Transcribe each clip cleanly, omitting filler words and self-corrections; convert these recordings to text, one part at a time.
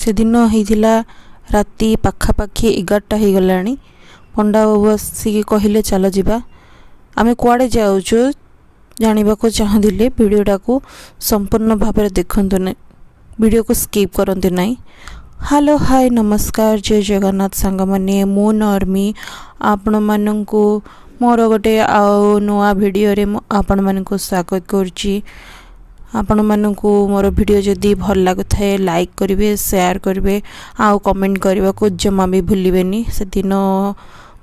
से दिन होइथिला राति पाखापाखि 11टा हो गलानी। पंडा बाबू आसिक कहले चल जीवा। आमे कुआडे जाउछु जानिबा को चाहदिले वीडियोटा को संपूर्ण भाव में देखंतु नै, वीडियो को स्किप करंतु नै। हेलो हाय नमस्कार जय जगन्नाथ सांग माने मो नर्मी आपण माननकु मोर गोटे आ नुआ वीडियो रे आपण माननकु स्वागत करछि। आपण माननकु मोर वीडियो जदी भल लागुथाय लाइक करिवे, शेयर करिवे आ कमेंट करबा को जमा भी भूलिबेनी। से दिन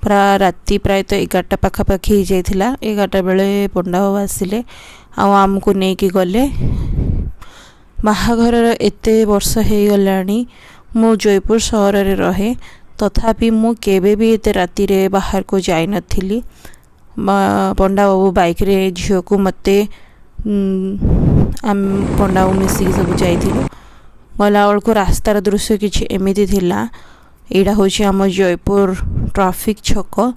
पूरा राति प्राय तो 11टा पाखापाखि हो जाइथिला। 11टा बेले पंडा बाबू आसिले आ आमको नेकी गले। बाहाघर एते वर्ष हो गलानी मु जयपुर सहर रे रहे, तथापि मु केबे भी एते राति रे बाहर को जाई नथिली। पंडा बाबू बाइक रे झियो को मते पंडा बाबू मिसिक सब जाइथिलु। गला बेलको रास्तार दृश्य किछि एमिति थिला। एडा होछि हम जयपुर ट्रैफिक छक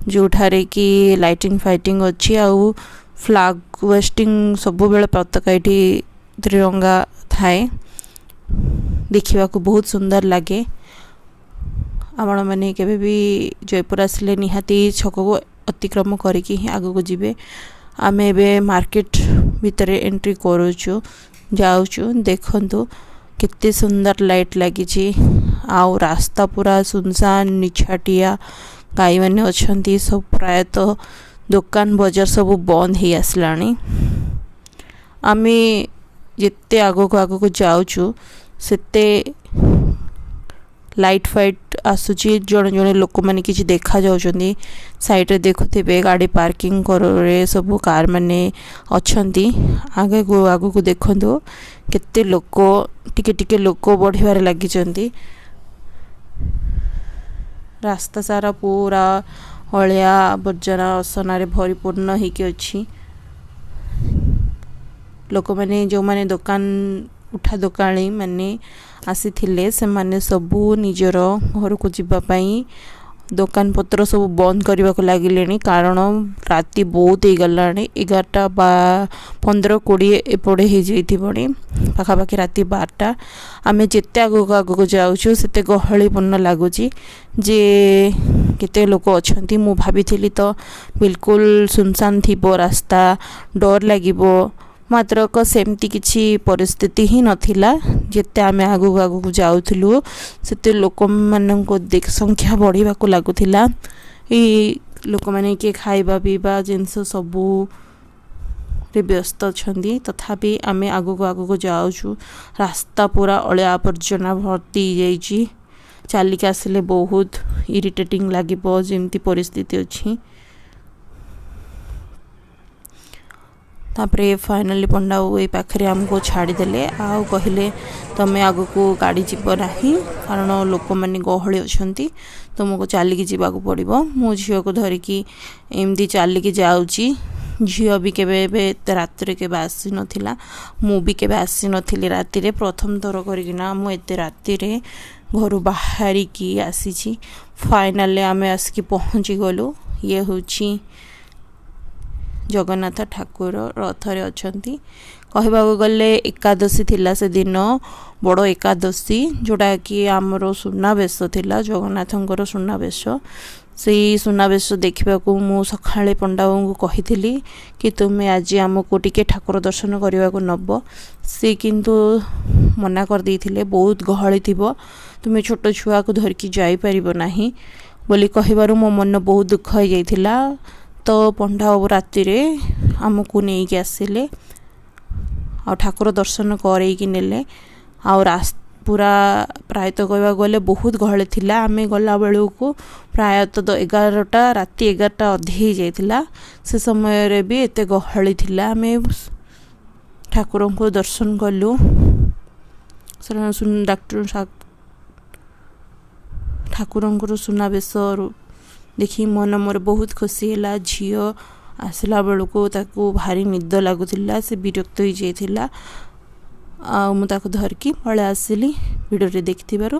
जोठारे कि लाइटिंग फाइटिंग अच्छी आउ फ्लैग वेस्टिंग सब बेले पताका एठी त्रिरंगा थाए, देखिबा को बहुत सुंदर लगे। आपण माने केबे भी जयपुर आसले निहाती छक को अतिक्रम करिकि ही आगो को जिवे। आमे बे मार्केट भीतर एंट्री करूछु जाउछु। देखंतु कितने सुंदर लाइट लगी आउ रास्ता पूरा सुनसान निछाटिया। गाई माने अछंती सब प्राय तो दुकान बाजार सब बंद ही आसलानी। आमे जिते आगो को जाउछु सेते लाइट फाइट आसुची। जड़े जड़े लोक माने किछि देखा जाउछंती। साइड रे देखुथिबे गाड़ी पार्किंग करे सब कार माने अछंती। आगे को देखंतु केते लोक टिके टिके लोक बढ़िबार लागिचंती। रास्ता सारा पूरा हलिया आवर्जना असना रे भरिपूर्ण होइके अछि। लोक माने जो माने दुकान उठा दुकानी माने आसी थिले से माने सबू निजर घर को जीवा पई दुकान पत्र सब बंद करबा को लागिलेनी। कारण राति बहुत ही गलानी। 11टा 15-20 एपड़े ही जइथि बणी पाखापाखि राति 12टा। आमे जेते आगो जाउछु सेते गहळीपूर्ण लागुची जे केते लोक अछंती। मु भाबिथिली तो बिल्कुल सुनसान थिबो रास्ता, डर लागिबो, मात्र को सेमती किछि परिस्थिति ही नथिला। जेते आमे आगु जाउथलु सेते लोक माननको देख संख्या बढ़िबा को लागुथिला। ई लोक माने के खाइबा पीबा जिंस सबु रे व्यस्त छंदी। तथापि आमे आगु जाउछु। रास्ता पूरा अळिया आवर्जना भर्ती जाइछि। चालिक आसले बहुत इरिटेटिंग लागिबो जेमती परिस्थिति अछि। तापरे फाइनली पंडा बाबू ए पाखरे हमको छाड़ी देले आउ कहले तमे आगो को गाड़ी जीव नाही, कारण लोक माने गहळी अछंती, तुमको चालिकी जीवा को पड़िबो। मो झियो को धरिकी एमदी चालिकी जाउची। झियो भी केबे रात रे केबे आसी नथिला, मु भी केबे आसी नथिली राति रे। प्रथम थर करिकिना मु एते राति रे घरु बाहरी की आसीची। फाइनली आमे आसकी पहुंची गलु। ये होची जगन्नाथ ठाकुर रथरे अछंती। कहबाको गले एकादशी थिला से दिन, बड़ एकादशी जोड़ा कि आमर सुनावेश थिला, जगन्नाथंकर सुनावेश। सेई सुनावेश देखा को मु सखाळे पंडा बाबू को कहिथिली कि तुमे आज आमको टिके ठाकुर दर्शन करने को नब। से किंतु मना कर देथिले, बहुत गहळी थिबो, तुमे छोट छुआ को धरकी जाई परिबो नाही बोली कहिबारु मो मन बहुत दुख हो जाइथिला। तो पंडा बाबू राति रे आमको नहीं कि आसिले आ ठाकुर दर्शन करैकी नेले। आ पूरा प्रायतः कहवा गले बहुत गहळे थिला। आमे गला बेलू प्रायतः 11टा राति 11टा अधे जाइथिला। से समय रे भी एते गहळे थिला। आमे ठाकुर को दर्शन कलु। डॉक्टर ठाकुर सुनावेश देखी मन मोर बहुत खुशी है। झियो आसला बेलू ताकू भारी निद लगुला, से विरक्त हो जाइथिला। आ मु ताकू धरकी पळे आसिली वीडियो रे देखिथिबारु।